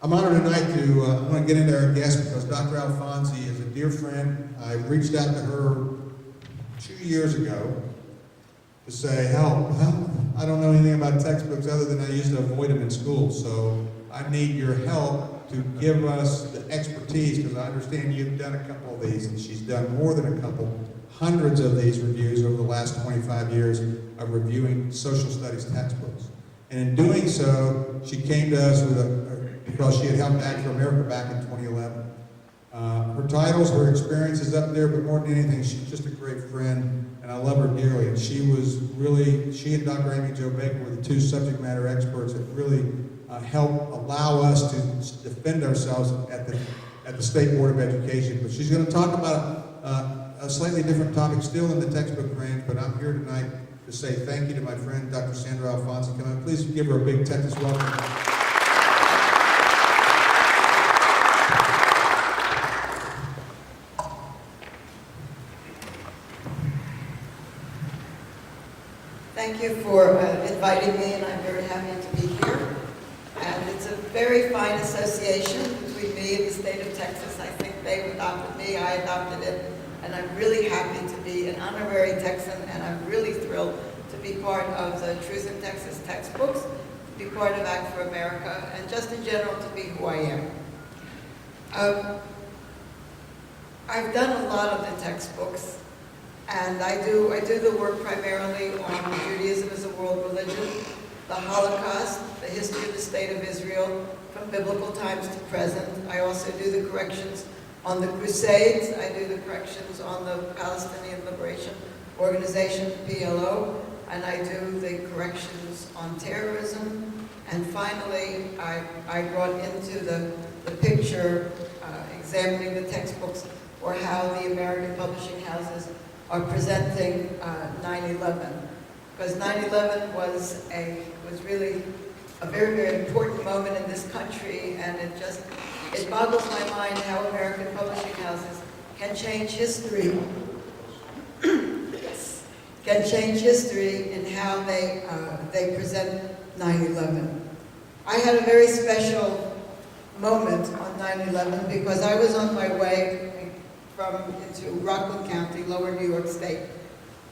I'm honored tonight to, I want to get into our guest because Dr. Alfonsi is a dear friend. I reached out to her 2 years ago to say, help, I don't know anything about textbooks other than I used to avoid them in school, so I need your help to give us the expertise, because I understand you've done a couple of these, and she's done more than a couple, hundreds of these reviews over the last 25 years of reviewing social studies textbooks. And in doing so, she came to us because she had helped Act for America back in 2011. Her titles, her experience is up there, but more than anything, she's just a great friend, and I love her dearly. And she and Dr. Amy Jo Baker were the two subject matter experts that really helped allow us to defend ourselves at the State Board of Education. But she's going to talk about a slightly different topic, still in the textbook range, but I'm here tonight to say thank you to my friend, Dr. Sandra Alfonsi. Come on, please give her a big Texas welcome. Thank you for inviting me, and I'm very happy to be here. And it's a very fine association between me and the state of Texas. I think they adopted me, I adopted it, and I'm really happy to be an honorary Texan, and I'm really thrilled to be part of the Truth in Texas textbooks, to be part of Act for America, and just in general to be who I am. I've done a lot of the textbooks, and I do the work primarily on Judaism as a world religion, the Holocaust, the history of the State of Israel from biblical times to present. I also do the corrections on the Crusades. I do the corrections on the Palestinian Liberation Organization, PLO, and I do the corrections on terrorism. And finally, I brought into the picture, examining the textbooks, or how the American publishing houses are presenting 9/11, because 9/11 was really a very, very important moment in this country, and it boggles my mind how American publishing houses can change history. Yes, can change history in how they present 9/11. I had a very special moment on 9/11 because I was on my way into Rockland County, lower New York State.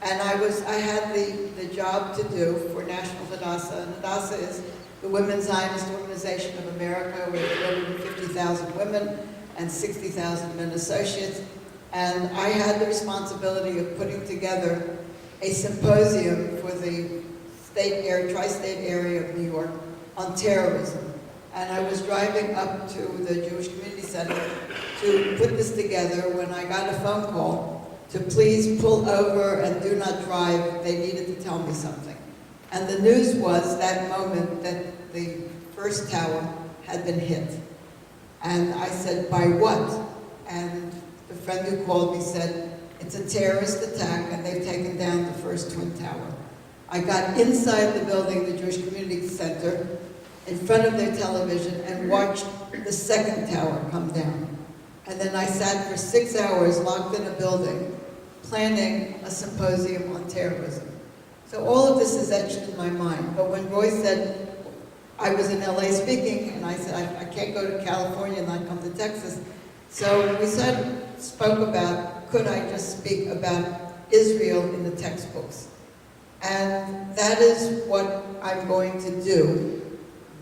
And I had the job to do for National Hadassah. And Hadassah is the Women's Zionist Organization of America with 250,000 women and 60,000 men associates. And I had the responsibility of putting together a symposium for the tri-state area of New York on terrorism. And I was driving up to the Jewish Community Center to put this together when I got a phone call to please pull over and do not drive. They needed to tell me something. And the news was that moment that the first tower had been hit. And I said, by what? And the friend who called me said, it's a terrorist attack and they've taken down the first Twin Tower. I got inside the building, the Jewish Community Center, in front of their television and watched the second tower come down. And then I sat for 6 hours locked in a building planning a symposium on terrorism. So all of this is etched in my mind. But when Roy said, I was in LA speaking, and I said, I can't go to California and not come to Texas. So we spoke about, could I just speak about Israel in the textbooks? And that is what I'm going to do.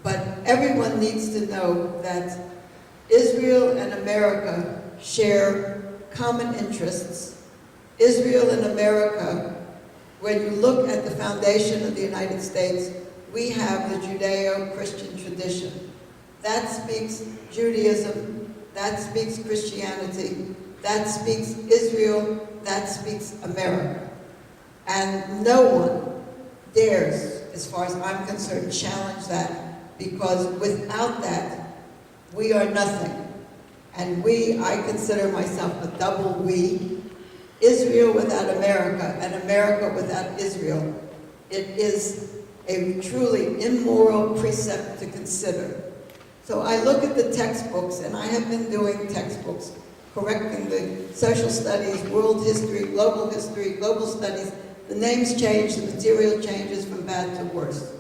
But everyone needs to know that Israel and America share common interests. Israel and America, when you look at the foundation of the United States, we have the Judeo-Christian tradition. That speaks Judaism, that speaks Christianity, that speaks Israel, that speaks America. And no one dares, as far as I'm concerned, challenge that, because without that, we are nothing. And I consider myself a double we. Israel without America and America without Israel. It is a truly immoral precept to consider. So I look at the textbooks, and I have been doing textbooks, correcting the social studies, world history, global studies. The names change, the material changes from bad to worse.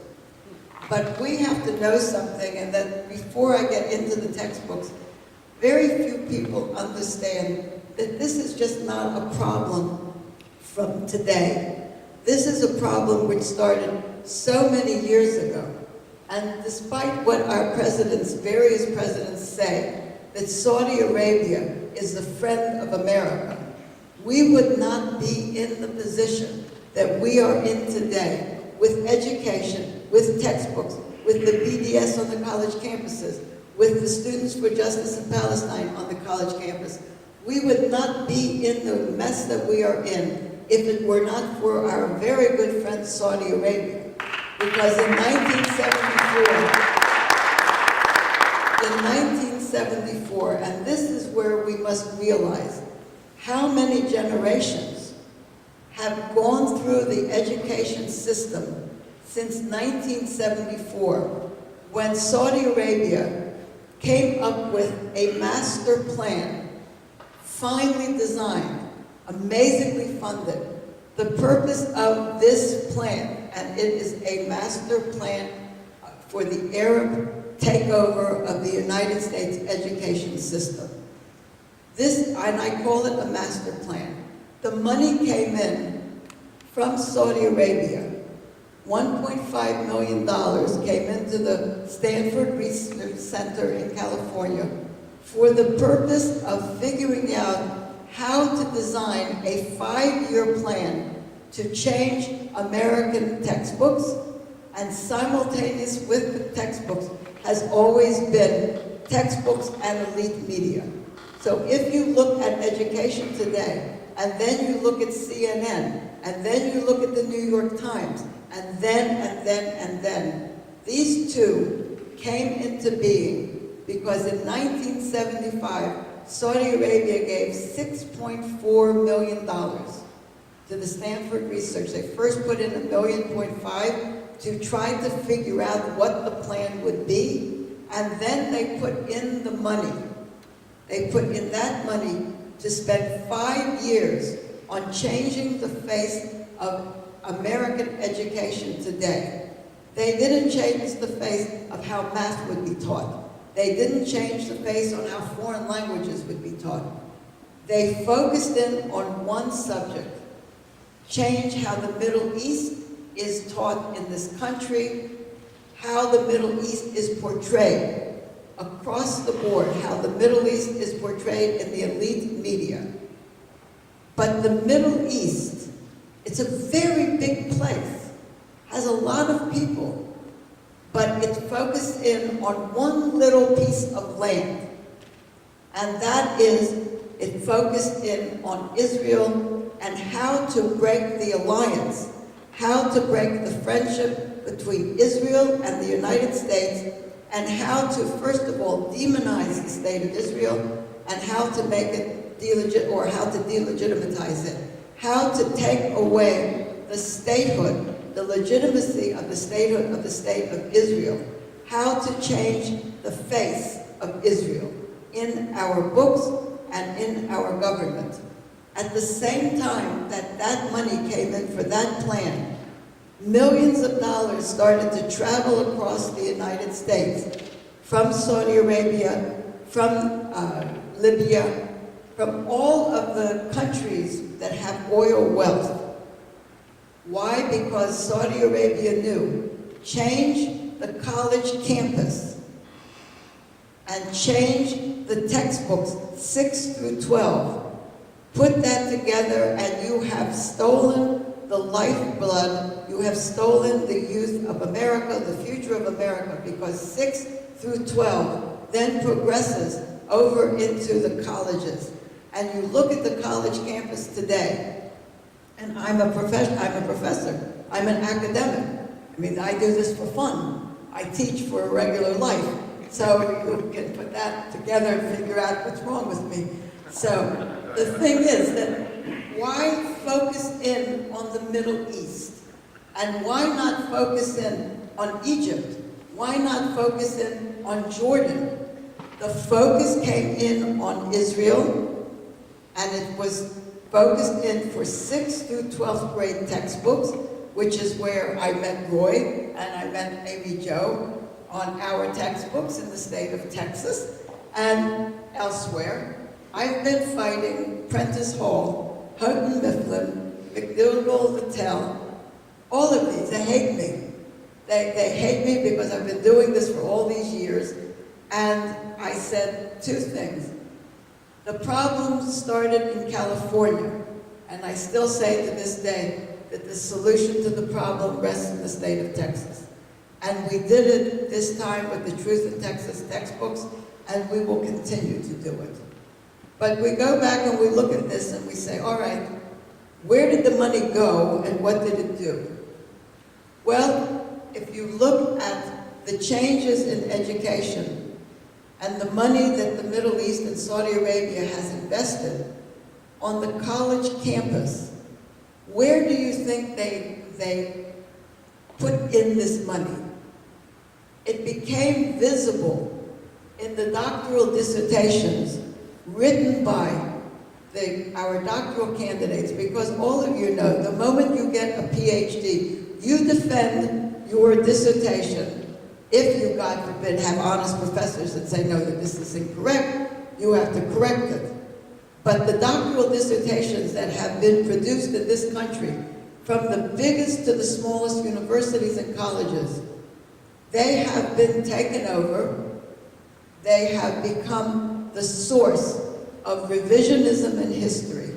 But we have to know something, and that before I get into the textbooks, very few people understand that this is just not a problem from today. This is a problem which started so many years ago. And despite what our presidents, various presidents say, that Saudi Arabia is the friend of America, we would not be in the position that we are in today with education, with textbooks, with the BDS on the college campuses, with the Students for Justice in Palestine on the college campus. We would not be in the mess that we are in if it were not for our very good friend Saudi Arabia. Because in 1974, and this is where we must realize how many generations have gone through the education system since 1974, when Saudi Arabia came up with a master plan, finely designed, amazingly funded. The purpose of this plan, and it is a master plan for the Arab takeover of the United States education system. This, and I call it a master plan. The money came in from Saudi Arabia. $1.5 million came into the Stanford Research Center in California for the purpose of figuring out how to design a 5-year plan to change American textbooks, and simultaneous with the textbooks has always been textbooks and elite media. So if you look at education today, and then you look at CNN, and then you look at the New York Times, and then, these two came into being because in 1975, Saudi Arabia gave $6.4 million to the Stanford Research. They first put in $1.5 million to try to figure out what the plan would be, and then they put in the money. They put in that money to spend 5 years on changing the face of American education today. They didn't change the face of how math would be taught. They didn't change the face on how foreign languages would be taught. They focused in on one subject: change how the Middle East is taught in this country, how the Middle East is portrayed across the board, how the Middle East is portrayed in the elite media. But the Middle East, it's a very big place, has a lot of people, but it's focused in on one little piece of land. And that is, it focused in on Israel and how to break the alliance, how to break the friendship between Israel and the United States, and how to, first of all, demonize the state of Israel, and how to make it how to delegitimize it, how to take away the statehood, the legitimacy of the statehood of the state of Israel, how to change the face of Israel in our books and in our government. At the same time that that money came in for that plan, millions of dollars started to travel across the United States, from Saudi Arabia, from Libya, from all of the countries that have oil wealth. Why? Because Saudi Arabia knew, change the college campus and change the textbooks 6 through 12. Put that together and you have stolen the lifeblood, you have stolen the youth of America, the future of America, because 6 through 12 then progresses over into the colleges. And you look at the college campus today, and I'm a professor, I'm an academic. I mean, I do this for fun. I teach for a regular life. So you can put that together and figure out what's wrong with me. So the thing is that why focus in on the Middle East? And why not focus in on Egypt? Why not focus in on Jordan? The focus came in on Israel, and it was focused in for 6th through 12th grade textbooks, which is where I met Roy and I met Amy Jo on our textbooks in the state of Texas and elsewhere. I've been fighting Prentice Hall, Houghton Mifflin, McDougall, Littell, all of these. They hate me. They hate me because I've been doing this for all these years. And I said two things. The problem started in California, and I still say to this day that the solution to the problem rests in the state of Texas. And we did it this time with the Truth in Texas textbooks, and we will continue to do it. But we go back and we look at this and we say, all right, where did the money go and what did it do? Well, if you look at the changes in education and the money that the Middle East and Saudi Arabia has invested on the college campus, where do you think they put in this money? It became visible in the doctoral dissertations written by our doctoral candidates, because all of you know, the moment you get a PhD, you defend your dissertation. If you, God forbid, have honest professors that say, no, that this is incorrect, you have to correct it. But the doctoral dissertations that have been produced in this country, from the biggest to the smallest universities and colleges, they have been taken over. They have become the source of revisionism in history.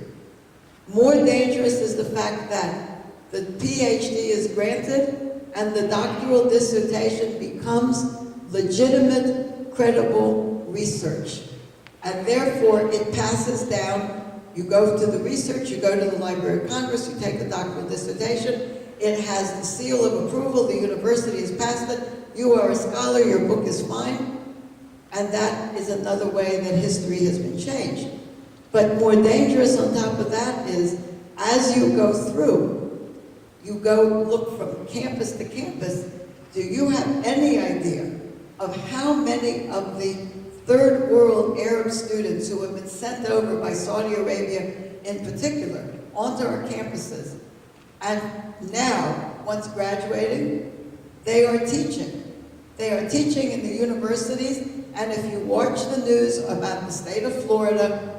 More dangerous is the fact that the PhD is granted and the doctoral dissertation becomes legitimate, credible research. And therefore, it passes down. You go to the research, you go to the Library of Congress, you take the doctoral dissertation, it has the seal of approval, the university has passed it, you are a scholar, your book is fine, and that is another way that history has been changed. But more dangerous on top of that is, as you go through, you go look from campus to campus, do you have any idea of how many of the third world Arab students who have been sent over by Saudi Arabia in particular onto our campuses, and now, once graduating, they are teaching. They are teaching in the universities, and if you watch the news about the state of Florida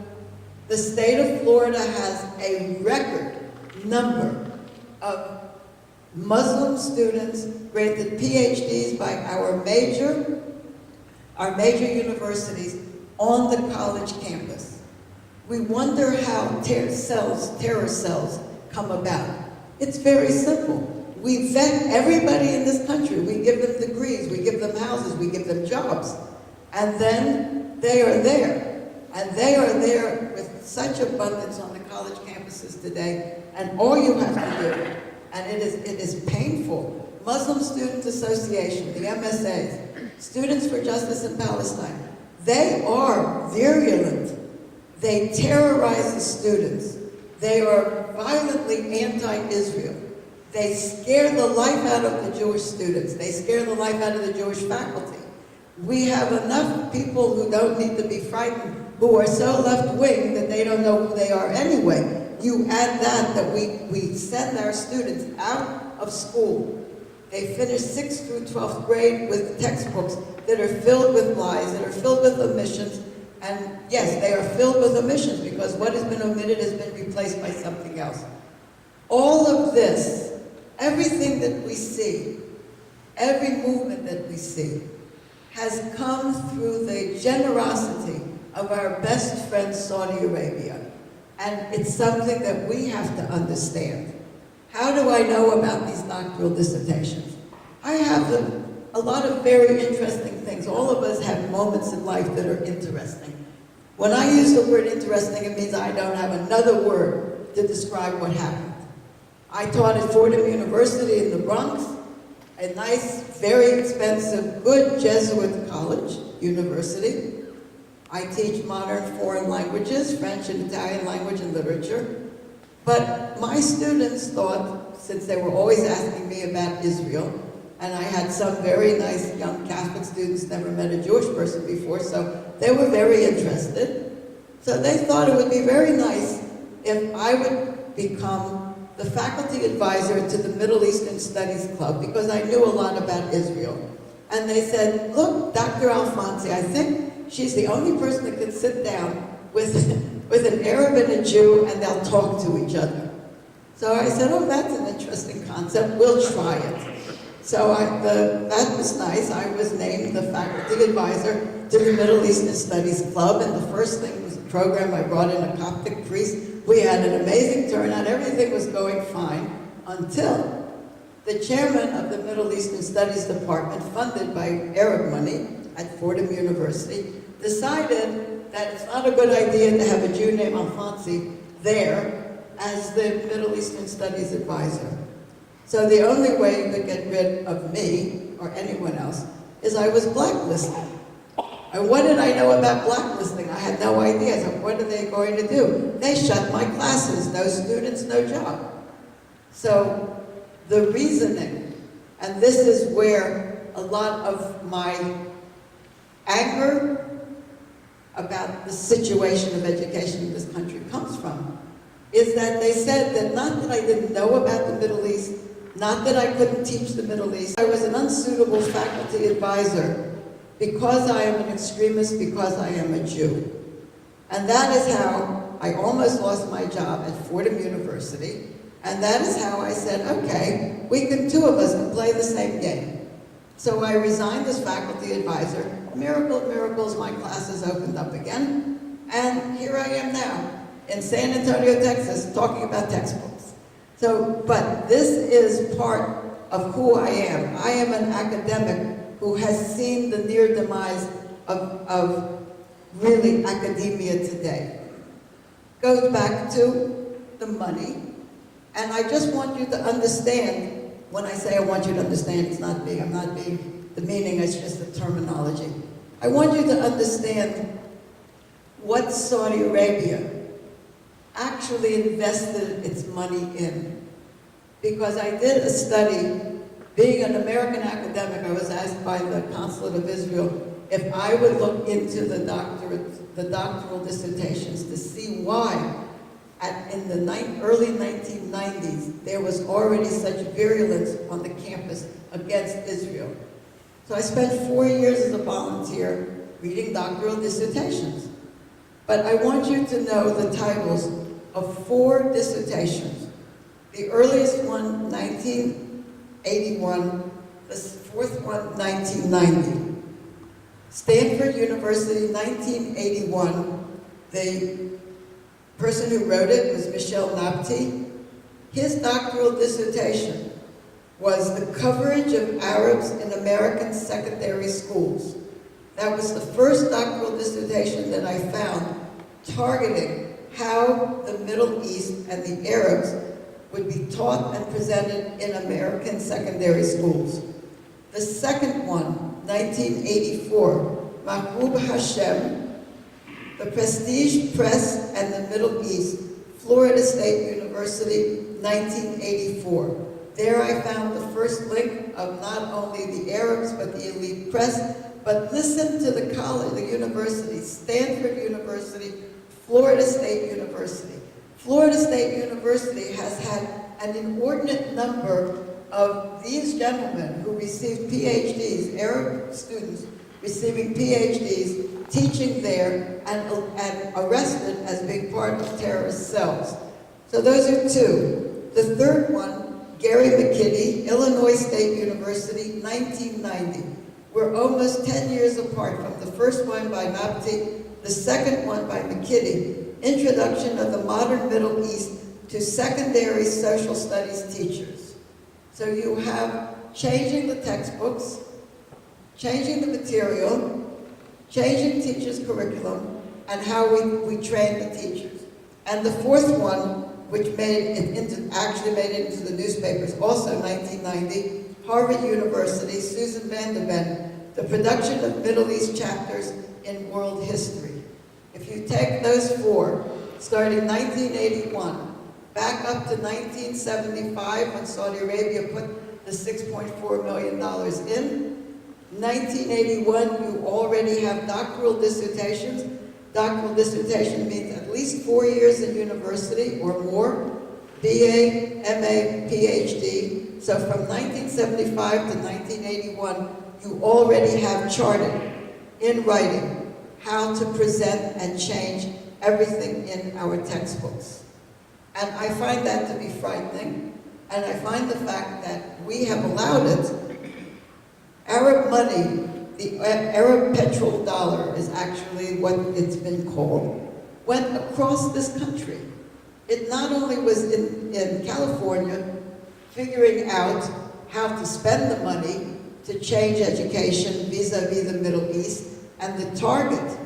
has a record number of Muslim students granted PhDs by our major universities on the college campus. We wonder how terror cells come about. It's very simple. We vet everybody in this country. We give them degrees, we give them houses, we give them jobs. And then they are there. And they are there with such abundance on the college campuses today. And all you have to do, and it is painful, Muslim Student Association, the MSAs, Students for Justice in Palestine, they are virulent. They terrorize the students. They are violently anti-Israel. They scare the life out of the Jewish students. They scare the life out of the Jewish faculty. We have enough people who don't need to be frightened, who are so left-wing that they don't know who they are anyway. You add that we send our students out of school. They finish 6th through 12th grade with textbooks that are filled with lies, that are filled with omissions. And yes, they are filled with omissions because what has been omitted has been replaced by something else. All of this, everything that we see, every movement that we see, has come through the generosity of our best friend Saudi Arabia. And it's something that we have to understand. How do I know about these doctoral dissertations? I have a lot of very interesting things. All of us have moments in life that are interesting. When I use the word interesting, it means I don't have another word to describe what happened. I taught at Fordham University in the Bronx, a nice, very expensive, good Jesuit college, university. I teach modern foreign languages, French and Italian language and literature. But my students thought, since they were always asking me about Israel, and I had some very nice young Catholic students, never met a Jewish person before, so they were very interested. So they thought it would be very nice if I would become the faculty advisor to the Middle Eastern Studies Club because I knew a lot about Israel. And they said, look, Dr. Alfonsi, I think she's the only person that can sit down with an Arab and a Jew and they'll talk to each other. So I said, oh, that's an interesting concept, we'll try it. So that was nice. I was named the faculty advisor to the Middle Eastern Studies Club, and the first thing was a program. I brought in a Coptic priest. We had an amazing turnout. Everything was going fine until the chairman of the Middle Eastern Studies Department, funded by Arab money at Fordham University, decided that it's not a good idea to have a Jew named Alfonsi there as the Middle Eastern Studies advisor. So the only way you could get rid of me, or anyone else, is I was blacklisted. And what did I know about blacklisting? I had no idea. So what are they going to do? They shut my classes. No students, no job. So the reasoning, and this is where a lot of my anger about the situation of education in this country comes from, is that they said that not that I didn't know about the Middle East, not that I couldn't teach the Middle East. I was an unsuitable faculty advisor because I am an extremist, because I am a Jew. And that is how I almost lost my job at Fordham University. And that is how I said, okay, two of us can play the same game. So I resigned as faculty advisor. Miracle of miracles, my classes opened up again. And here I am now in San Antonio, Texas, talking about textbooks. So, but this is part of who I am. I am an academic who has seen the near demise of really academia today. Goes back to the money. And I just want you to understand, when I say I want you to understand, it's not me, I'm not being the meaning, it's just the terminology. I want you to understand what Saudi Arabia actually invested its money in. Because I did a study, being an American academic, I was asked by the Consulate of Israel if I would look into the doctoral dissertations to see why in the early 1990s there was already such virulence on the campus against Israel. So I spent 4 years as a volunteer reading doctoral dissertations. But I want you to know the titles of 4 dissertations. The earliest one, 1981, the fourth one, 1990. Stanford University, 1981, the person who wrote it was Michel Napti. His doctoral dissertation was the coverage of Arabs in American secondary schools. That was the first doctoral dissertation that I found targeting how the Middle East and the Arabs would be taught and presented in American secondary schools. The second one, 1984, Mahbub Hashem, The Prestige Press and the Middle East, Florida State University, 1984. There I found the first link of not only the Arabs, but the elite press, but listen to the college, the university, Stanford University, Florida State University. Florida State University has had an inordinate number of these gentlemen who received PhDs, Arab students receiving PhDs, teaching there and arrested as being part of terrorist cells. So those are 2. The third one, Gary McKinney, Illinois State University, 1990. We're almost 10 years apart from the first one by Napti, the second one by McKinney, Introduction of the Modern Middle East to Secondary Social Studies Teachers. So you have changing the textbooks, changing the material, changing teachers' curriculum, and how we train the teachers. And the fourth one, which actually made it into the newspapers, also 1990, Harvard University, Susan van der Ven, The Production of Middle East Chapters in World History. If you take those 4, starting 1981, back up to 1975 when Saudi Arabia put the $6.4 million in, 1981, you already have doctoral dissertations. Doctoral dissertation means at least 4 years in university or more. BA, MA, PhD. So from 1975 to 1981, you already have charted in writing how to present and change everything in our textbooks. And I find that to be frightening, and I find the fact that we have allowed it. Arab money, the Arab petrodollar is actually what it's been called, went across this country. It not only was in California figuring out how to spend the money to change education vis-a-vis the Middle East, and the target,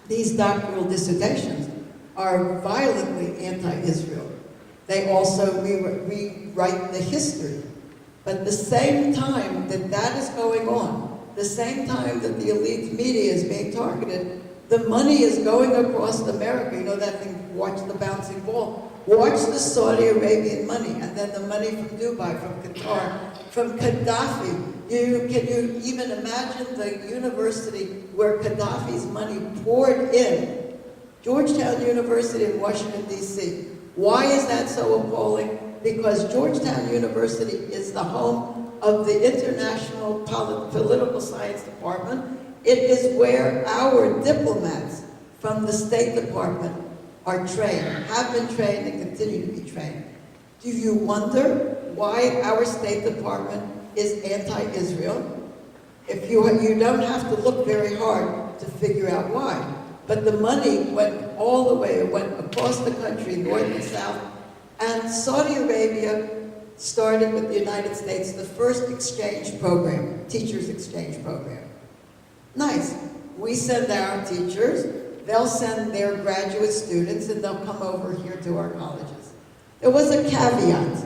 these doctoral dissertations, are violently anti-Israel. They also rewrite the history. But at the same time that that is going on, the same time that the elite media is being targeted, the money is going across America. You know that thing, watch the bouncing ball? Watch the Saudi Arabian money, and then the money from Dubai, from Qatar, from Gaddafi. Can you even imagine the university where Gaddafi's money poured in? Georgetown University in Washington, D.C. Why is that so appalling? Because Georgetown University is the home of the International Political Science Department. It is where our diplomats from the State Department are trained, have been trained, and continue to be trained. Do you wonder why our State Department is anti-Israel? If you don't have to look very hard to figure out why. But the money went all the way, it went across the country, north and south. And Saudi Arabia started with the United States the first exchange program, teachers exchange program. Nice. We send our teachers, they'll send their graduate students, and they'll come over here to our colleges. There was a caveat,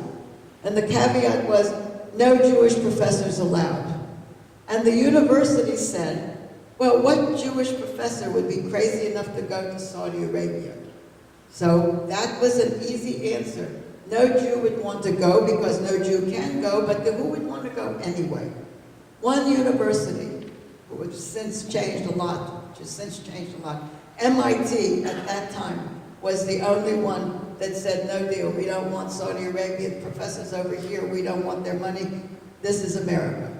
and the caveat was no Jewish professors allowed. And the university said, well, what Jewish professor would be crazy enough to go to Saudi Arabia? So that was an easy answer. No Jew would want to go because no Jew can go, but who would want to go anyway? One university, which has since changed a lot, MIT at that time was the only one that said, no deal, we don't want Saudi Arabian professors over here, we don't want their money, this is America.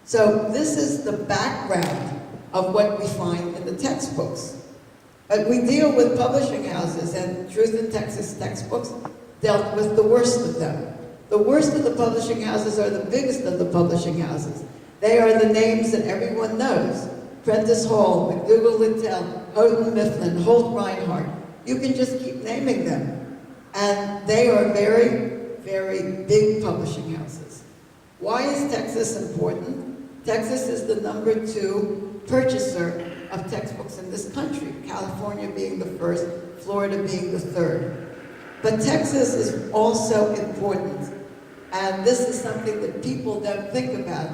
So this is the background of what we find in the textbooks. But we deal with publishing houses, and Truth in Texas textbooks dealt with the worst of them. The worst of the publishing houses are the biggest of the publishing houses. They are the names that everyone knows. Prentice Hall, McDougall Littell, Houghton Mifflin, Holt Reinhardt. You can just keep naming them. And they are very, very big publishing houses. Why is Texas important? Texas is the #2 purchaser of textbooks in this country, California being the first, Florida being the third. But Texas is also important, and this is something that people don't think about.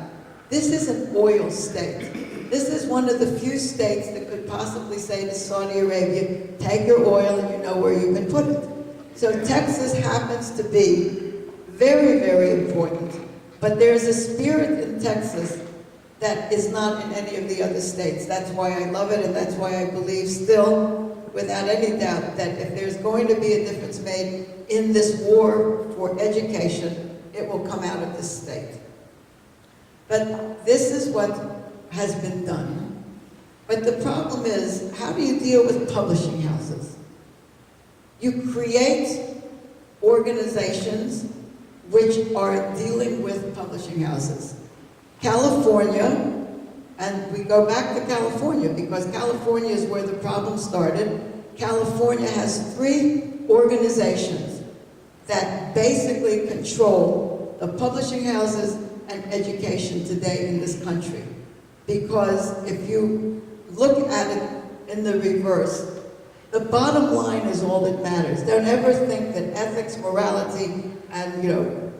This is an oil state. This is one of the few states that could possibly say to Saudi Arabia, take your oil and you know where you can put it. So Texas happens to be very, very important, but there's a spirit in Texas that is not in any of the other states. That's why I love it, and that's why I believe still, without any doubt, that if there's going to be a difference made in this war for education, it will come out of this state. But this is what has been done. But the problem is, how do you deal with publishing houses? You create organizations which are dealing with publishing houses. California, and we go back to California because California is where the problem started. California has 3 organizations that basically control the publishing houses and education today in this country. Because if you look at it in the reverse, the bottom line is all that matters. Don't ever think that ethics, morality, and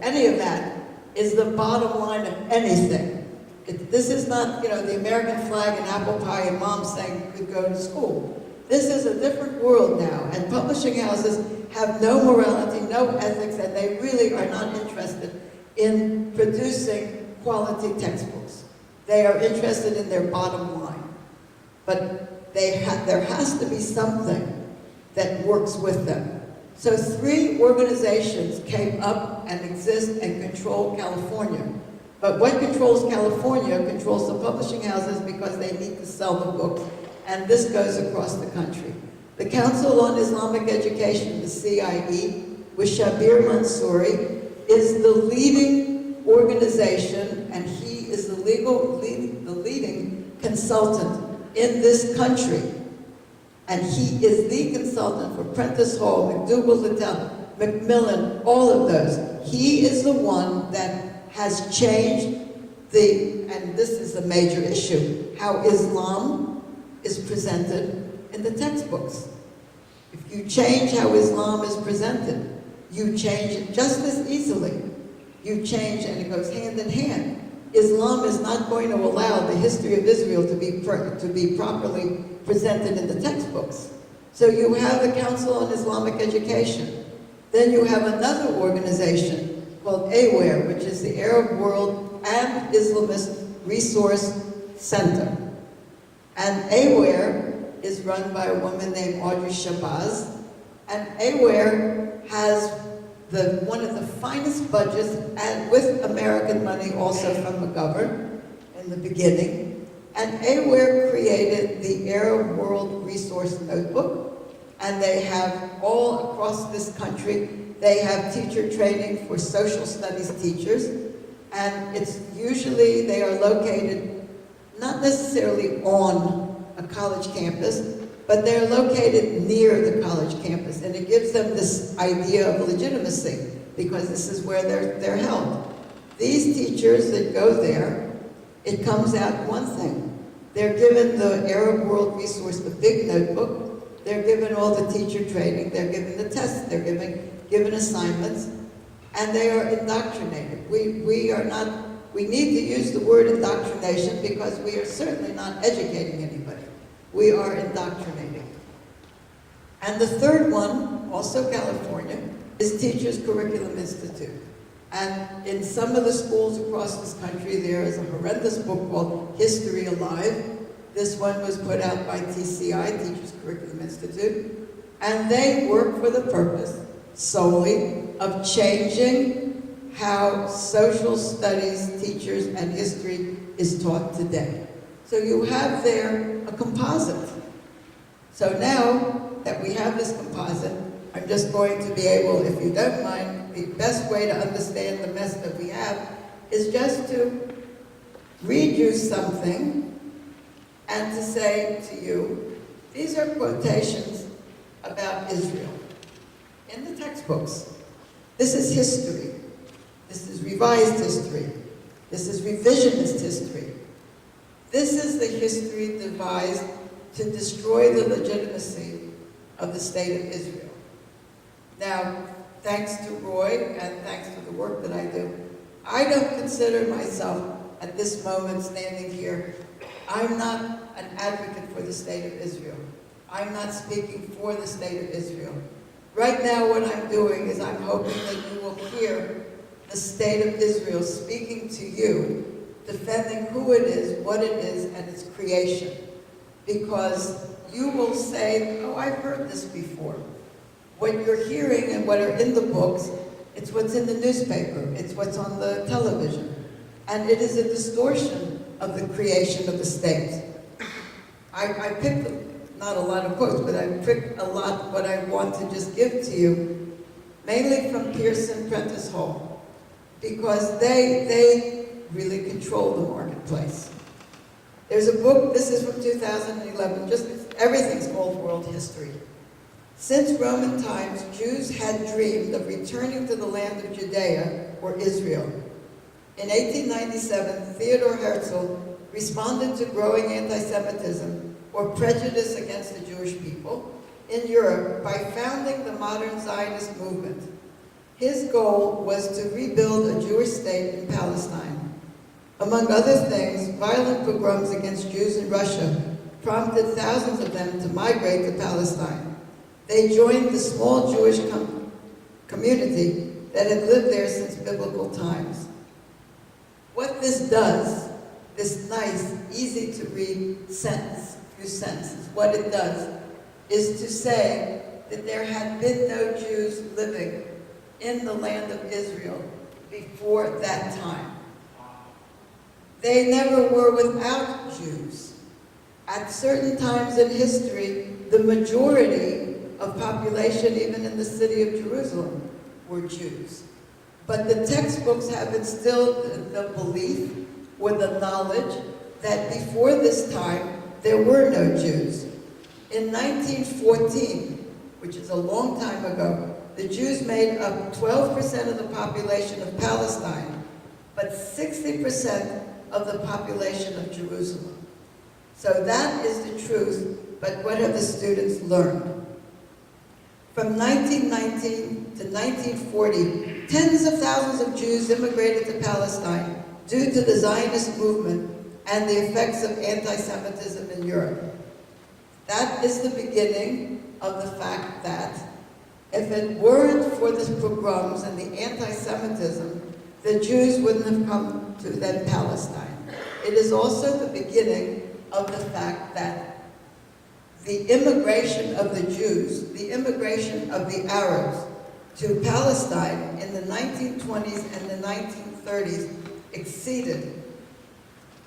any of that is the bottom line of anything. This is not, the American flag and apple pie and mom saying you could go to school. This is a different world now, and publishing houses have no morality, no ethics, and they really are not interested in producing quality textbooks. They are interested in their bottom line. But there has to be something that works with them. So 3 organizations came up and exist and control California. But what controls California controls the publishing houses because they need to sell the books, and this goes across the country. The Council on Islamic Education, the CIE, with Shabir Mansouri, is the leading organization, and he is the leading consultant in this country. And he is the consultant for Prentice Hall, McDougall Littell, Macmillan, all of those. He is the one that has changed and this is a major issue, how Islam is presented in the textbooks. If you change how Islam is presented, you change it just as easily. You change, and it goes hand in hand. Islam is not going to allow the history of Israel to be properly presented in the textbooks. So you have the Council on Islamic Education. Then you have another organization called AWARE, which is the Arab World and Islamist Resource Center. And AWARE is run by a woman named Audrey Shabazz. And AWARE has one of the finest budgets, and with American money also from McGovern in the beginning. And AWARE created the Arab World Resource Notebook, and they have all across this country, they have teacher training for social studies teachers, and it's usually, they are located not necessarily on a college campus, but they're located near the college campus, and it gives them this idea of legitimacy, because this is where they're held. These teachers that go there, it comes out one thing. They're given the Arab World Resource, the big notebook, they're given all the teacher training, they're given the tests, they're given assignments, and they are indoctrinated. We need to use the word indoctrination because we are certainly not educating anybody. We are indoctrinating. And the third one, also California, is Teachers Curriculum Institute. And in some of the schools across this country, there is a horrendous book called History Alive. This one was put out by TCI, Teachers Curriculum Institute. And they work for the purpose solely of changing how social studies, teachers, and history is taught today. So you have there a composite. So now that we have this composite, I'm just going to be able, if you don't mind, the best way to understand the mess that we have is just to read you something and to say to you, these are quotations about Israel in the textbooks. This is history. This is revised history. This is revisionist history. This is the history devised to destroy the legitimacy of the state of Israel. Now, thanks to Roy and thanks to the work that I do, I don't consider myself at this moment standing here, I'm not an advocate for the state of Israel. I'm not speaking for the state of Israel. Right now what I'm doing is I'm hoping that you will hear the state of Israel speaking to you, defending who it is, what it is, and its creation. Because you will say, oh, I've heard this before. What you're hearing and what are in the books, it's what's in the newspaper, it's what's on the television. And it is a distortion of the creation of the state. I picked not a lot of quotes, but I picked a lot what I want to just give to you, mainly from Pearson Prentice Hall, because they really control the marketplace. There's a book, this is from 2011, everything's called world history. Since Roman times, Jews had dreamed of returning to the land of Judea, or Israel. In 1897, Theodor Herzl responded to growing anti-Semitism, or prejudice against the Jewish people, in Europe by founding the modern Zionist movement. His goal was to rebuild a Jewish state in Palestine. Among other things, violent pogroms against Jews in Russia prompted thousands of them to migrate to Palestine. They joined the small Jewish community that had lived there since biblical times. What this does, this nice, easy to read sentence, few sentences, what it does is to say that there had been no Jews living in the land of Israel before that time. They never were without Jews. At certain times in history, the majority of population, even in the city of Jerusalem, were Jews. But the textbooks have instilled the belief or the knowledge that before this time, there were no Jews. In 1914, which is a long time ago, the Jews made up 12% of the population of Palestine, but 60% of the population of Jerusalem. So that is the truth, but what have the students learned? From 1919 to 1940, tens of thousands of Jews immigrated to Palestine due to the Zionist movement and the effects of anti-Semitism in Europe. That is the beginning of the fact that if it weren't for the pogroms and the anti-Semitism, the Jews wouldn't have come to then Palestine. It is also the beginning of the fact that the immigration of the Jews, the immigration of the Arabs to Palestine in the 1920s and the 1930s exceeded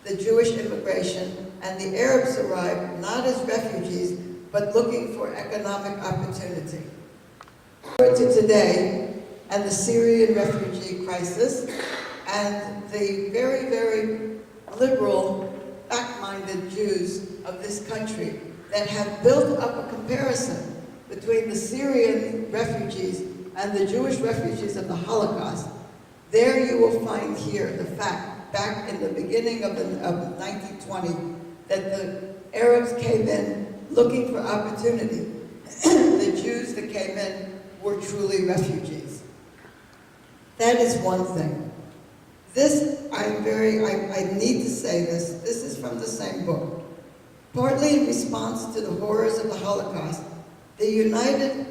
the Jewish immigration, and the Arabs arrived not as refugees, but looking for economic opportunity. To today, and the Syrian refugee crisis, and the very, very liberal, back-minded Jews of this country that have built up a comparison between the Syrian refugees and the Jewish refugees of the Holocaust. There you will find here the fact, back in the beginning of 1920, that the Arabs came in looking for opportunity. The Jews that came in were truly refugees. That is one thing. This, I need to say this is from the same book. Partly in response to the horrors of the Holocaust, the United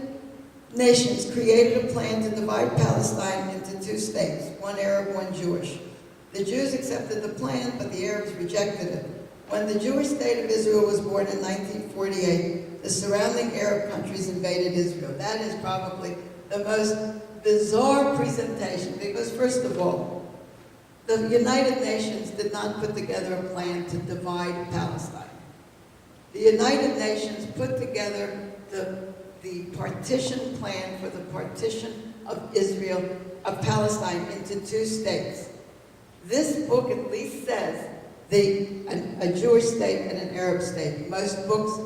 Nations created a plan to divide Palestine into two states, one Arab, one Jewish. The Jews accepted the plan, but the Arabs rejected it. When the Jewish state of Israel was born in 1948, the surrounding Arab countries invaded Israel. That is probably the most bizarre presentation, because first of all, the United Nations did not put together a plan to divide Palestine. The United Nations put together the partition plan for the partition of Israel, of Palestine, into two states. This book at least says a Jewish state and an Arab state. Most books,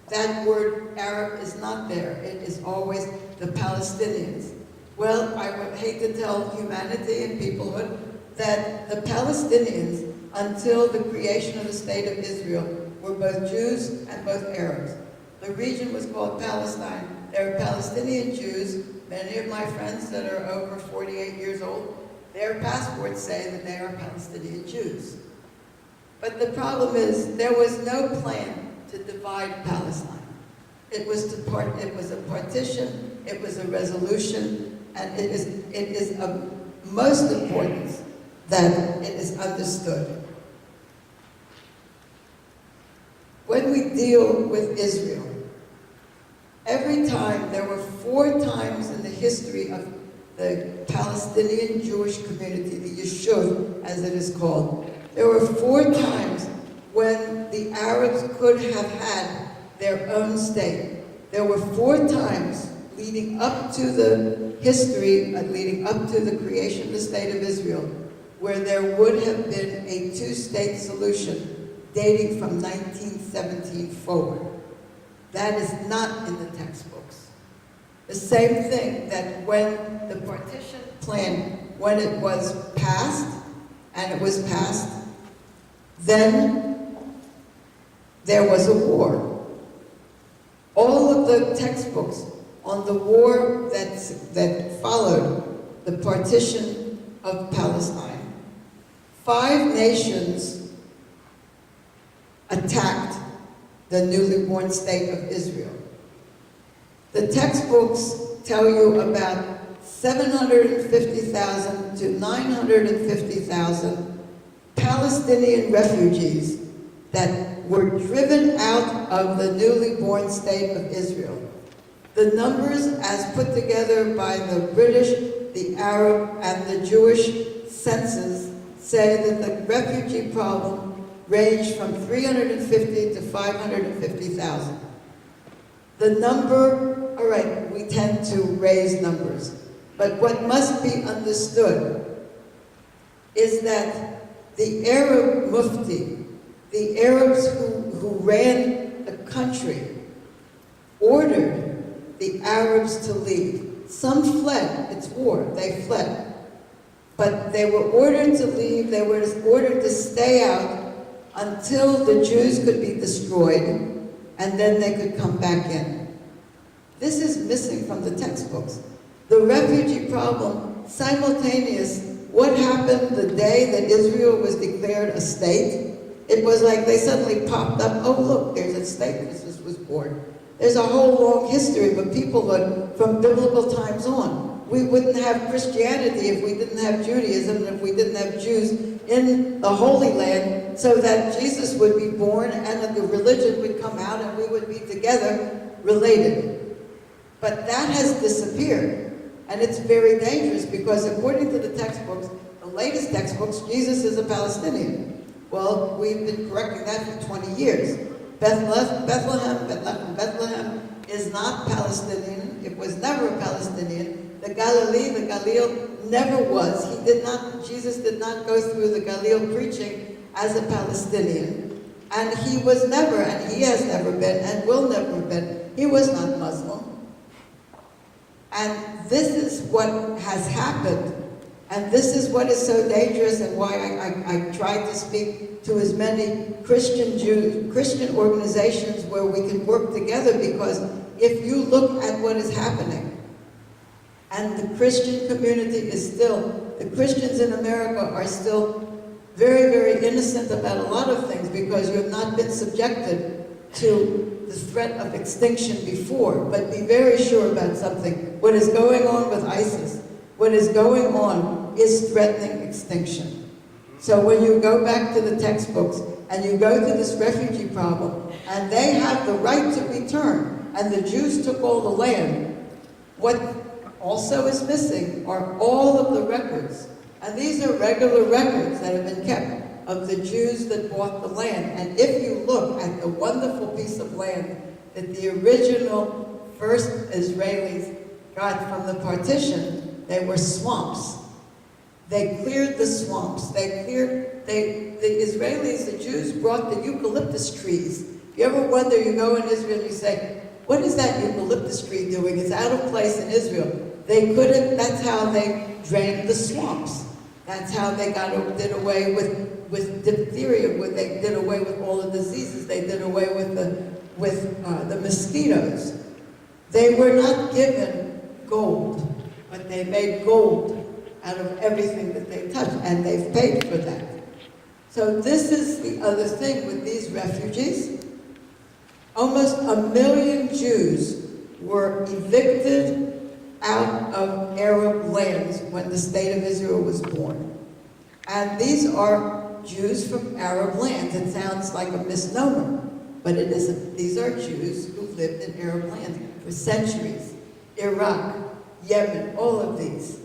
that word Arab is not there. It is always the Palestinians. Well, I would hate to tell humanity and peoplehood that the Palestinians, until the creation of the state of Israel, were both Jews and both Arabs. The region was called Palestine. There are Palestinian Jews. Many of my friends that are over 48 years old, their passports say that they are Palestinian Jews. But the problem is, there was no plan to divide Palestine. It was a partition, it was a resolution, and it is of most importance that it is understood. When we deal with Israel, every time, there were 4 times in the history of the Palestinian Jewish community, the Yishuv, as it is called, there were 4 times when the Arabs could have had their own state. There were 4 times leading up to the history, leading up to the creation of the state of Israel, where there would have been a 2-state solution dating from 1917 forward. That is not in the textbooks. The same thing, that when the partition plan, when it was passed, and it was passed, then there was a war. All of the textbooks on the war that followed the partition of Palestine, 5 nations attacked the newly born state of Israel. The textbooks tell you about 750,000 to 950,000 Palestinian refugees that were driven out of the newly born state of Israel. The numbers as put together by the British, the Arab, and the Jewish census say that the refugee problem ranged from 350 to 550,000. The number, all right, we tend to raise numbers, but what must be understood is that the Arab mufti, the Arabs who ran the country, ordered the Arabs to leave. Some fled, it's war, they fled. But they were ordered to leave, they were ordered to stay out until the Jews could be destroyed, and then they could come back in. This is missing from the textbooks. The refugee problem, simultaneous, what happened the day that Israel was declared a state? It was like they suddenly popped up, oh look, there's a state, Jesus was born. There's a whole long history, but people look from biblical times on. We wouldn't have Christianity if we didn't have Judaism, and if we didn't have Jews in the Holy Land, so that Jesus would be born and that the religion would come out and we would be together related. But that has disappeared, and it's very dangerous because according to the textbooks, the latest textbooks, Jesus is a Palestinian. Well, we've been correcting that for 20 years. Bethlehem is not Palestinian. It was never a Palestinian. The Galilee, the Galil never was. Jesus did not go through the Galil preaching as a Palestinian. And he was never, and he has never been, and will never have been. He was not Muslim. And this is what has happened. And this is what is so dangerous, and why I try to speak to as many Christian organizations where we can work together, because if you look at what is happening, and the Christian community is still, the Christians in America are still very, very innocent about a lot of things because you have not been subjected to the threat of extinction before. But be very sure about something. What is going on with ISIS, what is going on is threatening extinction. So when you go back to the textbooks and you go to this refugee problem, and they have the right to return, and the Jews took all the land, what also is missing are all of the records. And these are regular records that have been kept of the Jews that bought the land. And if you look at the wonderful piece of land that the original first Israelis got from the partition, they were swamps. They cleared the swamps. The Israelis, the Jews, brought the eucalyptus trees. If you ever wonder, you go in Israel and you say, what is that eucalyptus tree doing? It's out of place in Israel. They couldn't, that's how they drained the swamps. That's how they did away with diphtheria, they did away with all the diseases. They did away with the mosquitoes. They were not given gold, but they made gold out of everything that they touched, and they've paid for that. So this is the other thing with these refugees. Almost 1 million Jews were evicted out of Arab lands when the state of Israel was born. And these are Jews from Arab lands. It sounds like a misnomer, but it isn't. These are Jews who lived in Arab lands for centuries. Iraq, Yemen, all of these.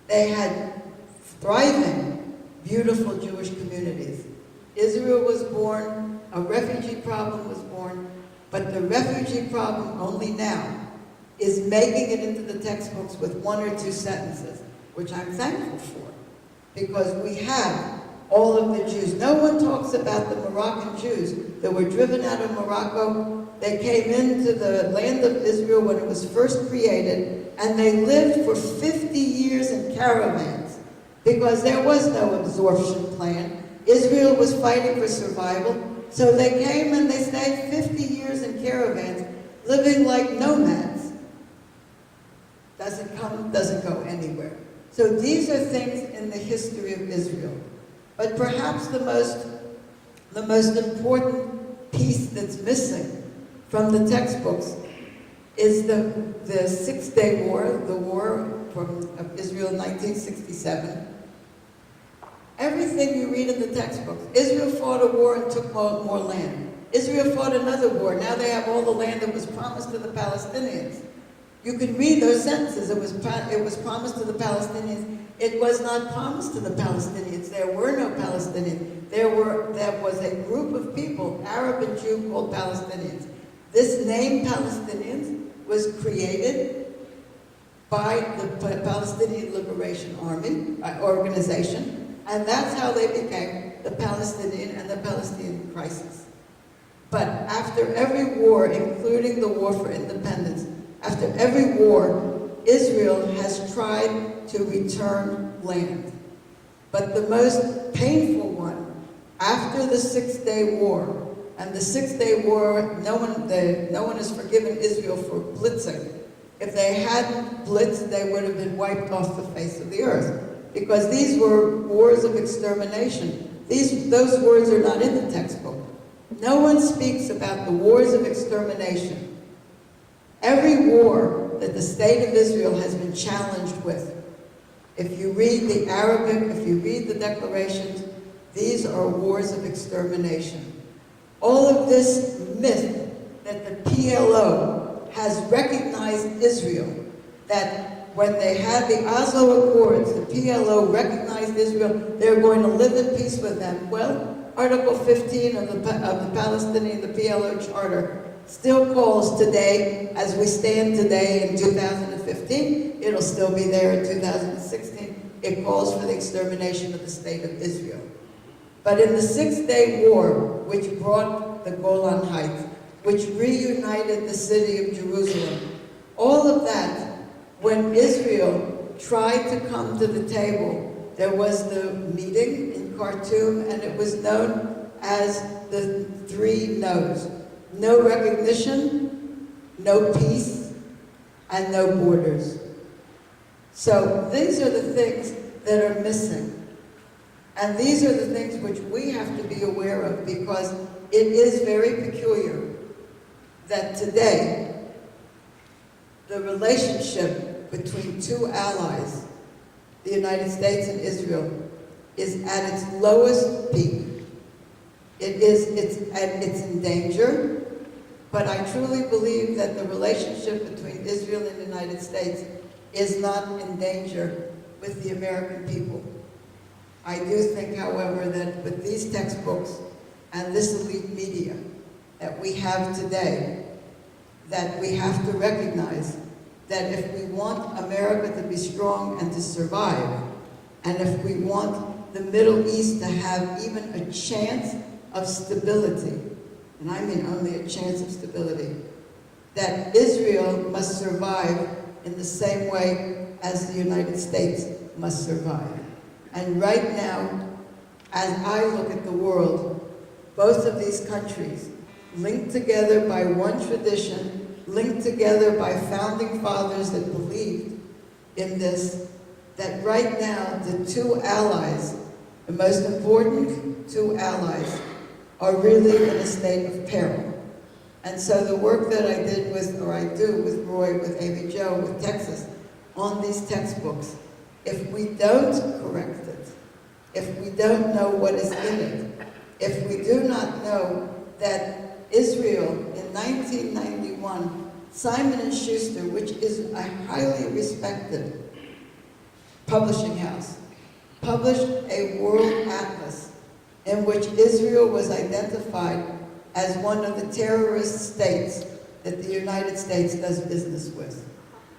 They had thriving, beautiful Jewish communities. Israel was born, a refugee problem was born, but the refugee problem only now is making it into the textbooks with 1 or 2 sentences, which I'm thankful for, because we have all of the Jews. No one talks about the Moroccan Jews that were driven out of Morocco. They came into the land of Israel when it was first created, and they lived for 50 years in caravans because there was no absorption plan. Israel was fighting for survival, so they came and they stayed 50 years in caravans, living like nomads. Doesn't come, doesn't go anywhere. So these are things in the history of Israel. But perhaps the most important piece that's missing from the textbooks is the Six-Day War, the war of Israel in 1967. Everything you read in the textbooks. Israel fought a war and took more land. Israel fought another war. Now they have all the land that was promised to the Palestinians. You can read those sentences. It was promised to the Palestinians. It was not promised to the Palestinians. There were no Palestinians. There was a group of people, Arab and Jew, called Palestinians. This name Palestinians was created by the Palestinian Liberation Army organization, and that's how they became the Palestinian and the Palestinian crisis. But after every war, including the war for independence, after every war, Israel has tried to return land. But the most painful one, after the Six-Day War, and the Six-Day War, no one has forgiven Israel for blitzing. If they hadn't blitzed, they would have been wiped off the face of the earth. Because these were wars of extermination. Those words are not in the textbook. No one speaks about the wars of extermination. Every war that the state of Israel has been challenged with, if you read the Arabic, if you read the declarations, these are wars of extermination. All of this myth that the PLO has recognized Israel, that when they had the Oslo Accords, the PLO recognized Israel, they're going to live in peace with them. Well, Article 15 of the Palestinian, the PLO Charter, still calls today, as we stand today in 2015, it'll still be there in 2016, it calls for the extermination of the state of Israel. But in the Six-Day War, which brought the Golan Heights, which reunited the city of Jerusalem, all of that, when Israel tried to come to the table, there was the meeting in Khartoum, and it was known as the 3 no's. No recognition, no peace, and no borders. So these are the things that are missing. And these are the things which we have to be aware of, because it is very peculiar that today the relationship between 2 allies, the United States and Israel, is at its lowest peak. It's in danger, but I truly believe that the relationship between Israel and the United States is not in danger with the American people. I do think, however, that with these textbooks and this elite media that we have today, that we have to recognize that if we want America to be strong and to survive, and if we want the Middle East to have even a chance of stability, and I mean only a chance of stability, that Israel must survive in the same way as the United States must survive. And right now, as I look at the world, both of these countries, linked together by one tradition, linked together by founding fathers that believed in this, that right now the 2 allies, the most important 2 allies, are really in a state of peril. And so the work that I did with, or I do with Roy, with Amy Jo, with Texas, on these textbooks, if we don't correct it, if we don't know what is in it, if we do not know that Israel in 1991, Simon & Schuster, which is a highly respected publishing house, published a world atlas in which Israel was identified as one of the terrorist states that the United States does business with.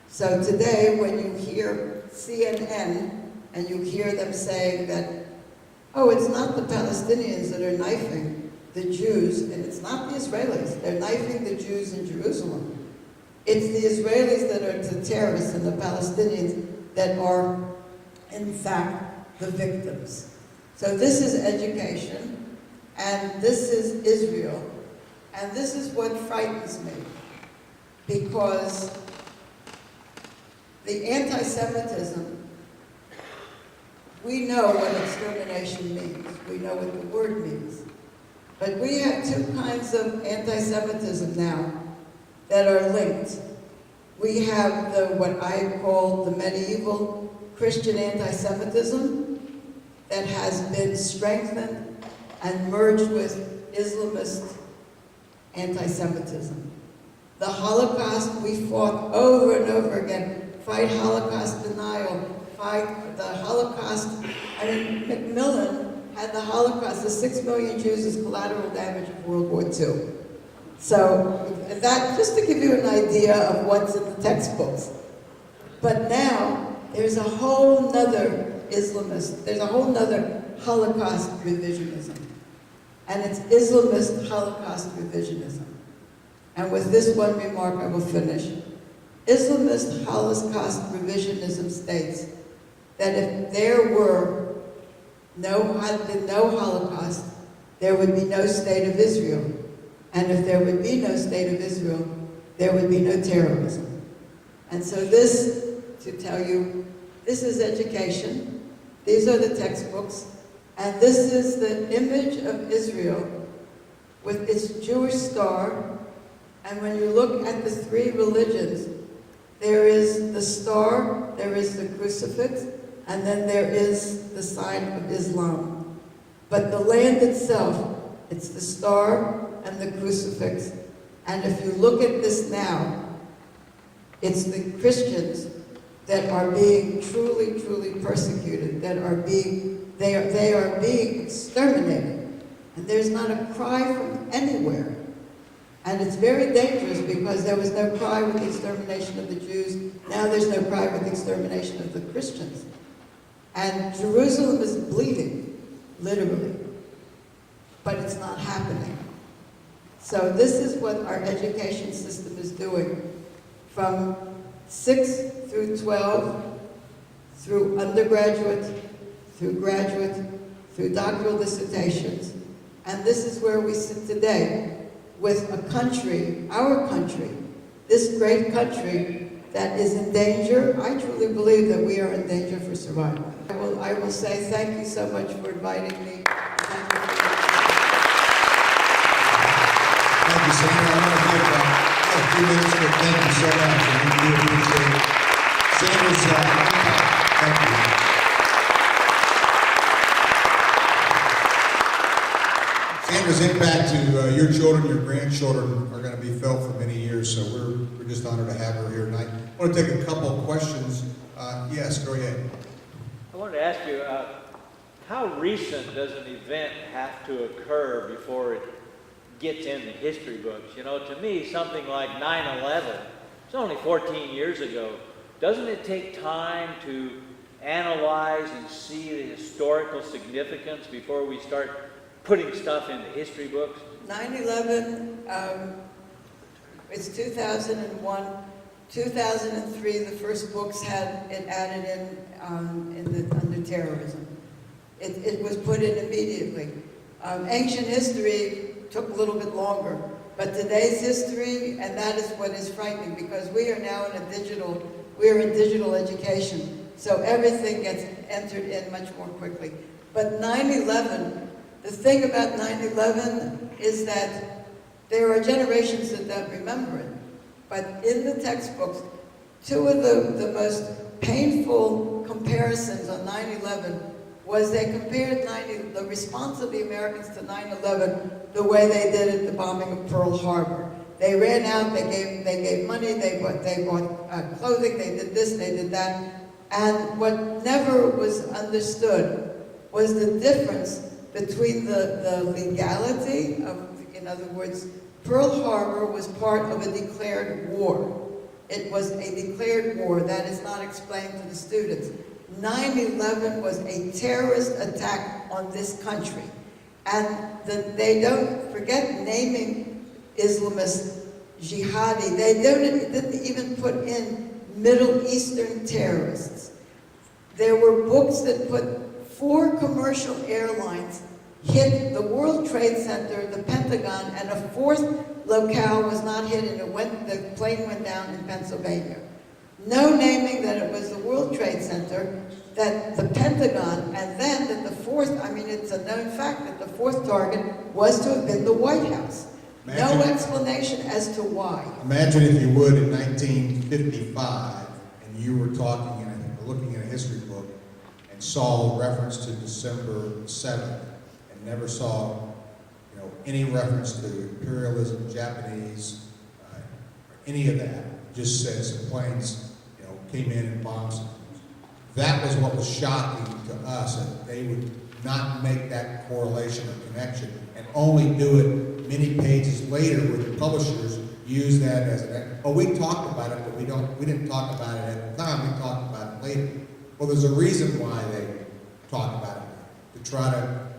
So today, when you hear CNN and you hear them saying that, oh, it's not the Palestinians that are knifing the Jews, and it's not the Israelis, they're knifing the Jews in Jerusalem. It's the Israelis that are the terrorists and the Palestinians that are, in fact, the victims. So this is education, and this is Israel, and this is what frightens me, because the anti-Semitism, we know what extermination means. We know what the word means. But we have 2 kinds of anti-Semitism now that are linked. We have what I call the medieval Christian anti-Semitism that has been strengthened and merged with Islamist anti-Semitism. The Holocaust, we fought over and over again. Fight Holocaust denial, fight the Holocaust. I mean, Macmillan had the Holocaust, the 6 million Jews as collateral damage of World War II. So that, just to give you an idea of what's in the textbooks. But now, there's a whole nother Islamist, there's a whole nother Holocaust revisionism. And it's Islamist Holocaust revisionism. And with this one remark, I will finish. Islamist Holocaust revisionism states that if there had been no Holocaust, there would be no state of Israel. And if there would be no state of Israel, there would be no terrorism. And so this, to tell you, this is education. These are the textbooks. And this is the image of Israel with its Jewish star. And when you look at the three religions, there is the star, there is the crucifix, and then there is the sign of Islam. But the land itself, it's the star and the crucifix. And if you look at this now, it's the Christians that are being truly, truly persecuted, that are being, they are being exterminated. And there's not a cry from anywhere. And it's very dangerous because there was no cry with the extermination of the Jews. Now there's no cry with the extermination of the Christians. And Jerusalem is bleeding, literally. But it's not happening. So this is what our education system is doing. From 6 through 12, through undergraduate, through graduate, through doctoral dissertations. And this is where we sit today, with a country, our country, this great country that is in danger. I truly believe that we are in danger for survival. I will say thank you so much for inviting me. Thank you, Sandra. I'm going to give a few minutes, but thank you so much. And we do appreciate Sandra's impact. Thank you. Sandra's impact to your children, your grandchildren are going to be felt for many years, so we're just honored to have her here tonight. I want to take a couple of questions. Yes, go ahead. I wanted to ask you, how recent does an event have to occur before it gets in the history books? You know, to me, something like 9/11, it's only 14 years ago. Doesn't it take time to analyze and see the historical significance before we start putting stuff in the history books? 9/11, it's 2001. 2003, the first books had it added in under terrorism. It was put in immediately. Ancient history took a little bit longer, but today's history, and that is what is frightening, because we are now in we're in digital education, so everything gets entered in much more quickly. But 9/11, the thing about 9/11 is that there are generations that don't remember it. But in the textbooks, two of the most painful comparisons on 9/11 was they compared the response of the Americans to 9/11 the way they did at the bombing of Pearl Harbor. They ran out, they gave money, they bought clothing, they did this, they did that. And what never was understood was the difference between the legality of, in other words, Pearl Harbor was part of a declared war. It was a declared war. That is not explained to the students. 9/11 was a terrorist attack on this country. And they don't forget naming Islamists jihadi. They didn't even put in Middle Eastern terrorists. There were books that put 4 commercial airlines hit the World Trade Center, the Pentagon, and a 4th locale was not hit, and the plane went down in Pennsylvania. No naming that it was the World Trade Center, that the Pentagon, and then that the 4th, I mean, it's a known fact that the 4th target was to have been the White House. No explanation as to why. Imagine, if you would, in 1955, and you were talking and looking at a history book and saw reference to December 7th, and never saw, any reference to imperialism, Japanese, any of that. Just said some planes, came in and bombed some things. That was what was shocking to us, that they would not make that correlation or connection and only do it many pages later where the publishers use that as we talked about it, but we didn't talk about it at the time, we talked about it later. Well, there's a reason why they talk about it, to try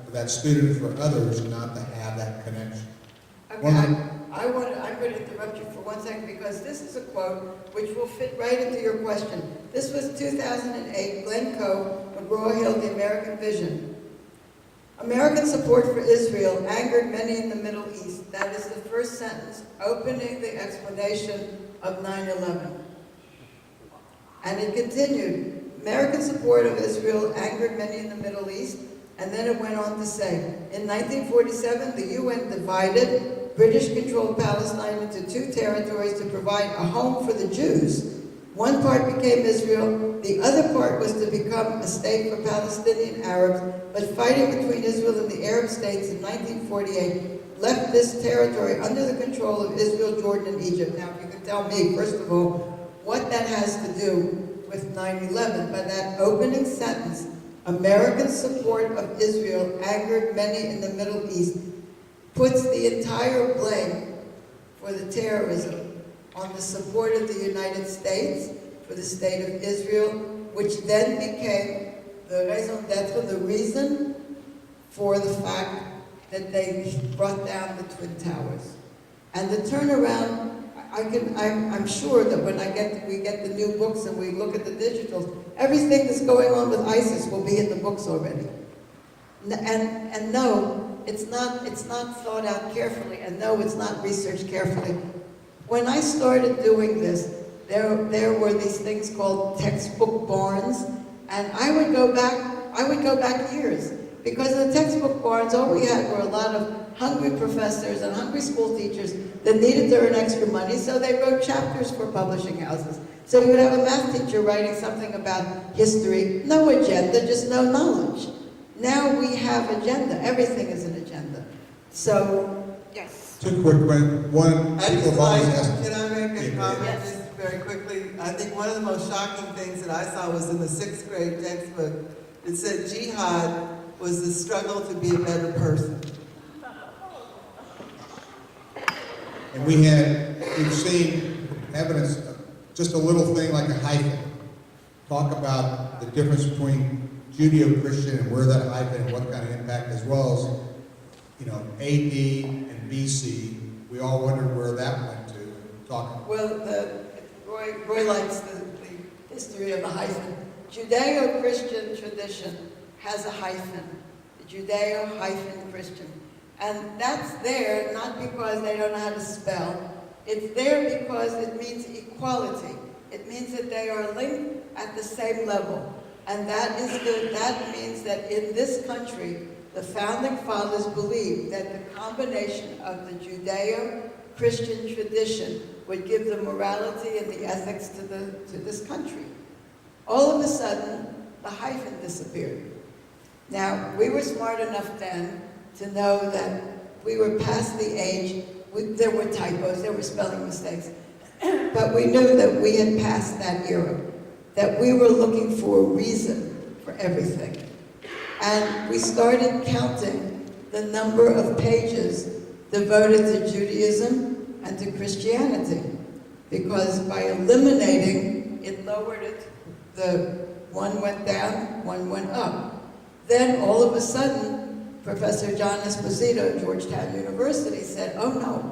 for that student, for others, not to have that connection. Okay, I'm going to interrupt you for 1 second because this is a quote which will fit right into your question. This was 2008, Glenn Coe, McGraw-Hill, The American Vision. American support for Israel angered many in the Middle East. That is the first sentence opening the explanation of 9/11. And it continued, American support of Israel angered many in the Middle East, and then it went on to say, in 1947, the UN divided British-controlled Palestine into 2 territories to provide a home for the Jews. One part became Israel, the other part was to become a state for Palestinian Arabs, but fighting between Israel and the Arab states in 1948 left this territory under the control of Israel, Jordan, and Egypt. Now, if you can tell me, first of all, what that has to do with 9/11, but that opening sentence, American support of Israel angered many in the Middle East, puts the entire blame for the terrorism on the support of the United States for the state of Israel, which then became the raison d'etre, the reason for the fact that they brought down the Twin Towers. And the turnaround, I'm sure that when we get the new books and we look at the digitals, everything that's going on with ISIS will be in the books already. And no, it's not thought out carefully, and no, it's not researched carefully. When I started doing this, there were these things called textbook barns, and I would go back years, because in the textbook barns, all we had were a lot of hungry professors and hungry school teachers that needed to earn extra money, so they wrote chapters for publishing houses. So you would have a math teacher writing something about history, no agenda, just no knowledge. Now we have agenda. Everything is an agenda. So, yes. 2 quick ones. One, I people just have always like, asked. can I make a comment Yes. just very quickly? I think one of the most shocking things that I saw was in the 6th grade textbook. It said jihad was the struggle to be a better person. And we've seen evidence of just a little thing like a hyphen. Talk about the difference between Judeo-Christian and where that hyphen and what kind of impact, as well as, AD and BC. We all wondered where that went to. Well, Roy likes the history of the hyphen. Judeo-Christian tradition has a hyphen, Judeo-Christian. And that's there not because they don't know how to spell. It's there because it means equality. It means that they are linked at the same level. And that means that in this country, the founding fathers believed that the combination of the Judeo-Christian tradition would give the morality and the ethics to this country. All of a sudden, the hyphen disappeared. Now, we were smart enough then to know that we were past the age, there were typos, there were spelling mistakes, but we knew that we had passed that era, that we were looking for a reason for everything. And we started counting the number of pages devoted to Judaism and to Christianity, because by eliminating, it lowered it. The one went down, one went up. Then all of a sudden, Professor John Esposito at Georgetown University said, oh no,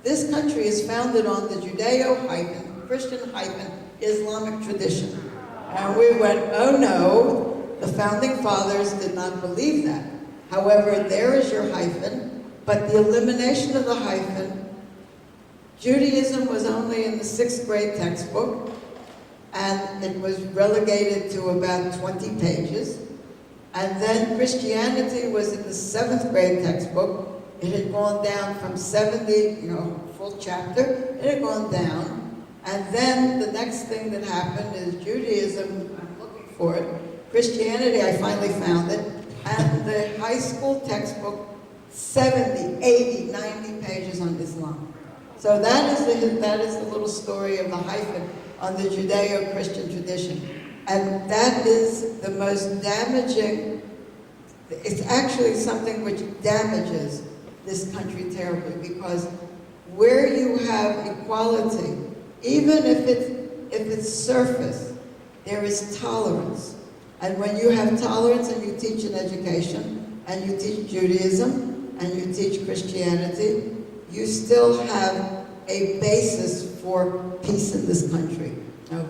this country is founded on the Judeo-Christian-Islamic tradition. And we went, oh no, the founding fathers did not believe that. However, there is your hyphen, but the elimination of the hyphen, Judaism was only in the 6th grade textbook, and it was relegated to about 20 pages. And then Christianity was in the 7th grade textbook. It had gone down from 70, full chapter, it had gone down. And then the next thing that happened is Judaism, I'm looking for it, Christianity, I finally found it, and the high school textbook, 70, 80, 90 pages on Islam. So that is the little story of the hyphen on the Judeo-Christian tradition. And that is the most damaging, it's actually something which damages this country terribly, because where you have equality, even if it's surface, there is tolerance. And when you have tolerance and you teach an education, and you teach Judaism, and you teach Christianity, you still have a basis for peace in this country. No.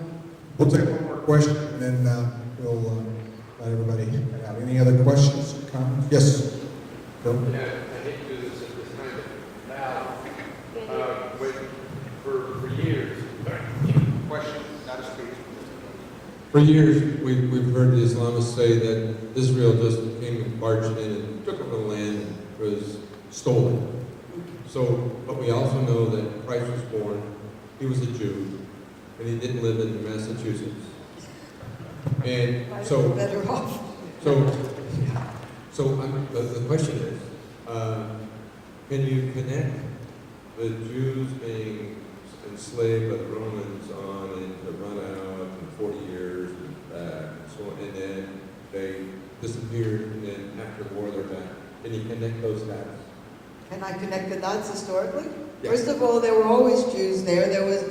We'll take one more question, and then we'll let everybody head out. Any other questions or comments? Yes, Bill? Yeah, I hate to do this at this time, but now, for years, question, not a speech. For years, we've heard the Islamists say that Israel just came and barged in and took over the land and was stolen. So, but we also know that Christ was born, he was a Jew, and he didn't live in Massachusetts. And so, Better off. the question is, can you connect the Jews being enslaved by the Romans on and to run out in 40 years and so on, and then they disappeared, and then after the war they're back? Can you connect those dots? Can I connect the dots historically? Yeah. First of all, there were always Jews there. There was,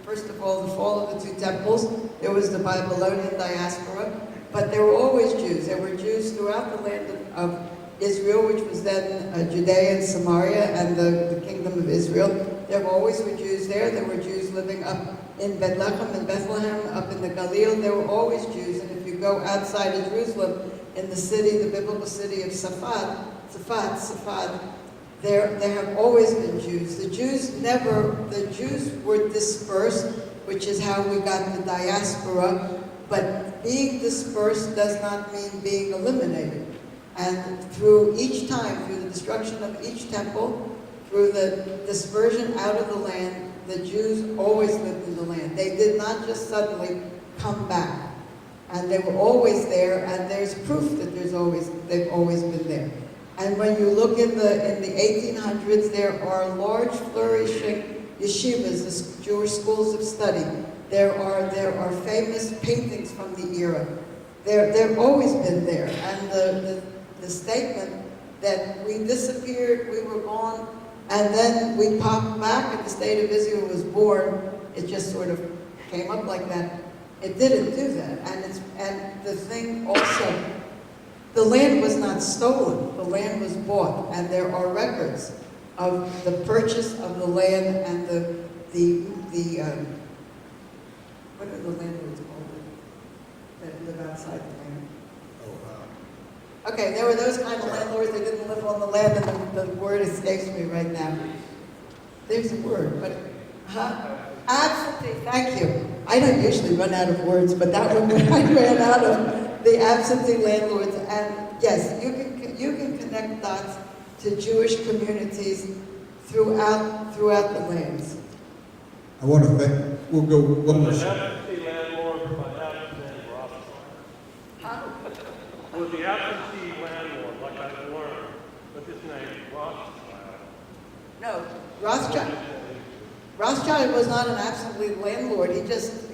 first of all, the fall of the two temples. There was the Babylonian diaspora. But there were always Jews. There were Jews throughout the land of Israel, which was then Judea and Samaria and the kingdom of Israel. There always were Jews there. There were Jews living up in Bethlehem and Bethlehem, up in the Galilee. There were always Jews. And if you go outside of Jerusalem, in the city, the biblical city of Safad, there have always been Jews. The Jews were dispersed, which is how we got the diaspora, but being dispersed does not mean being eliminated. And through each time, through the destruction of each temple, through the dispersion out of the land, the Jews always lived in the land. They did not just suddenly come back. And they were always there, and there's proof that they've always been there. And when you look in the 1800s, there are large flourishing yeshivas, the Jewish schools of study. There are famous paintings from the era. They've always been there. And the statement that we disappeared, we were gone, and then we popped back and the state of Israel was born, it just sort of came up like that. It didn't do that. And the thing also, the land was not stolen, the land was bought, and there are records of the purchase of the land and the what are the landlords called that live outside the land? Okay, there were those kind of landlords that didn't live on the land, and the word escapes me right now. There's a word, but, absentee, thank you. I don't usually run out of words, but that one I ran out of the absentee landlords. And yes, you can connect dots to Jewish communities throughout the lands. I want to thank, we'll go one more. Was the absentee landlord by accident Rothschild? Was the absentee landlord, like I've learned, what's his name, Rothschild? No, Rothschild was not an absentee landlord. He just...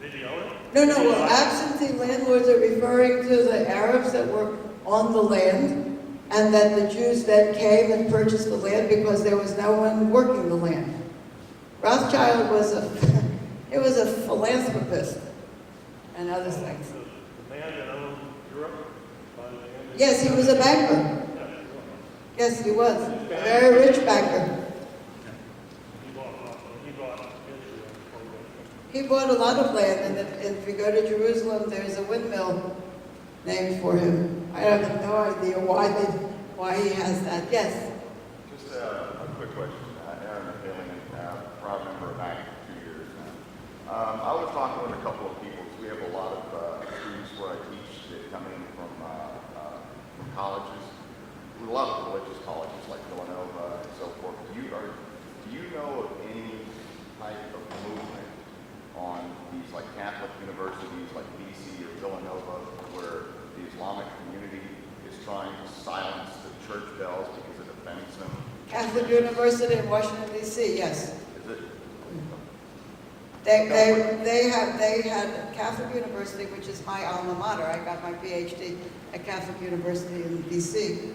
Did he own it? No, well, absentee landlords are referring to the Arabs that were on the land, and that the Jews then came and purchased the land because there was no one working the land. Rothschild was a philanthropist and other things. The man that owned Europe? Yes, he was a banker. Yes, he was. A very rich banker. He bought a lot of land, and if you go to Jerusalem, there's a windmill named for him. I have no idea why he has that. Yes? Just a quick question. Aaron Hailing, proud member back 2 years now. I was talking with a couple of people, because we have a lot of students where I teach that come in from colleges, a lot of religious colleges like Villanova and so forth. Do you know of any type of movement on these like Catholic universities like BC or Villanova where the Islamic community is trying to silence the church bells because it offends them? Catholic University in Washington DC, yes. Is it? They had Catholic University, which is my alma mater. I got my PhD at Catholic University in DC.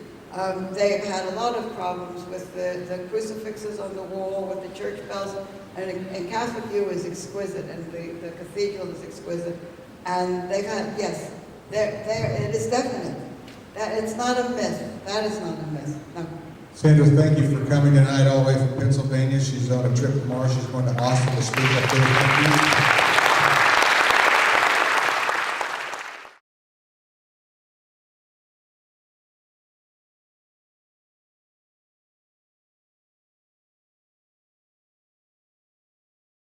They had a lot of problems with the crucifixes on the wall, with the church bells, and Catholic U is exquisite, and the cathedral is exquisite. And they've had, yes, it is definite. That it's not a myth. That is not a myth. No. Sandra, thank you for coming tonight all the way from Pennsylvania. She's on a trip tomorrow. She's going to Austin to speak up there. Thank you.